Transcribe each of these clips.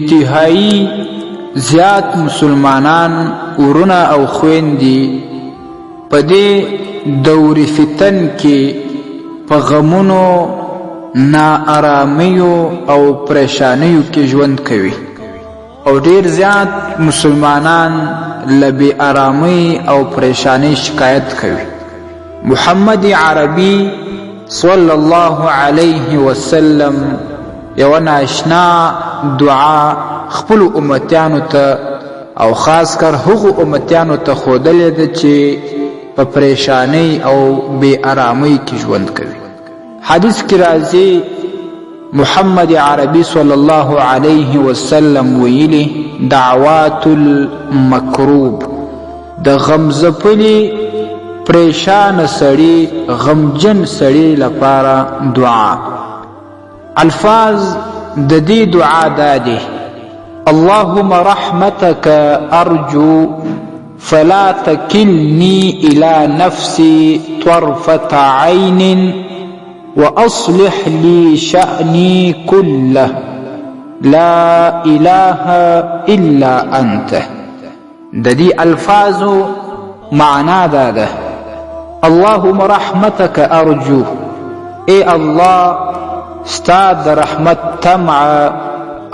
انتهایی زیات مسلمانان ورونه او خويندې په دې دور فتن کې په غمونو ناآرامیو او پریشانیو کې ژوند کوي او ډیر زیات مسلمانان له بې آرامۍ او پریشانۍ شکایت کوي. محمد عربي صلی الله علیه وسلم یو ناشنا دعا خپل امتیانو ته او خاص کر هغو امتیانو ته ښودلې ده چې په پریشانۍ او بې آرامۍ کې ژوند کوي. حدیث کې راځي محمد عربي صلی الله علیه وسلم ویلي دعوات المکروب د غمزپلي پریشان سړي غمجن سړي لپاره دعا. الفاظ د دې دعا دا دي: اللهم رحمتك ارجو فلا تكلني الى نفسي طرفة عين واصلح لي شأني كله لا اله الا انت. د دې الفاظو معنا دا ده: اللهم رحمتك ارجو، اے الله ستا د رحمت طمع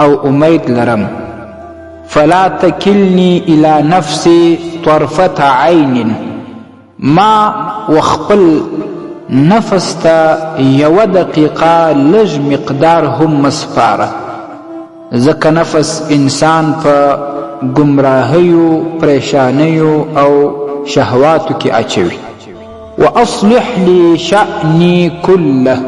او امید لرم. فلا تکلنی الى نفسی طرفة عین، ما وخپل نفس تا یو دقیقه لږ مقدار هم مسپاره، ځکه نفس انسان په گمراهیو پریشانیو او شهواتو کې اچوي. واصلح لی شأنی کله،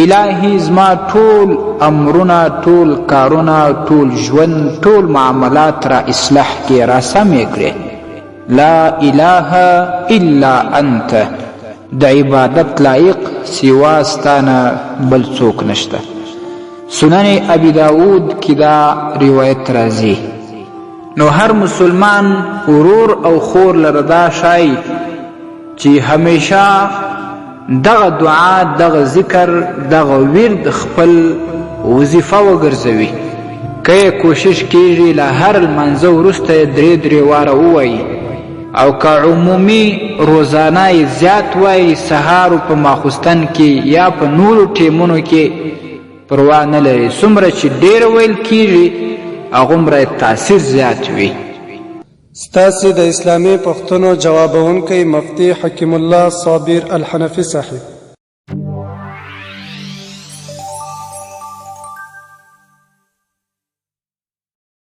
الهی زما ټول امرونه ټول کارونه ټول ژوند ټول معاملات را اصلاح کې را سمې کړې. لا اله الا انت، د عبادت لایق سوا ستانه بل څوک نشته. سنن ابي داود کې دا روایت راځي. نو هر مسلمان ورور او خور لره دا شای چې همیشه دغه دعا دغه ذکر دغه ورد خپل وظیفه وګرځوي. که کوشش کیږي له هر لمانځه وروسته درې واره ووایي، او که عمومي روزانه زیات وایي، سهار په ماخوستن کې یا په نورو ټیمونو کې پروا نه لري. څومره چې ډېر ویل کیږي هغومره تاثیر زیات وي. ستاسې د اسلامي پوښتنو جوابونکی مفتي حکیم الله صابر الحنفي صاحب.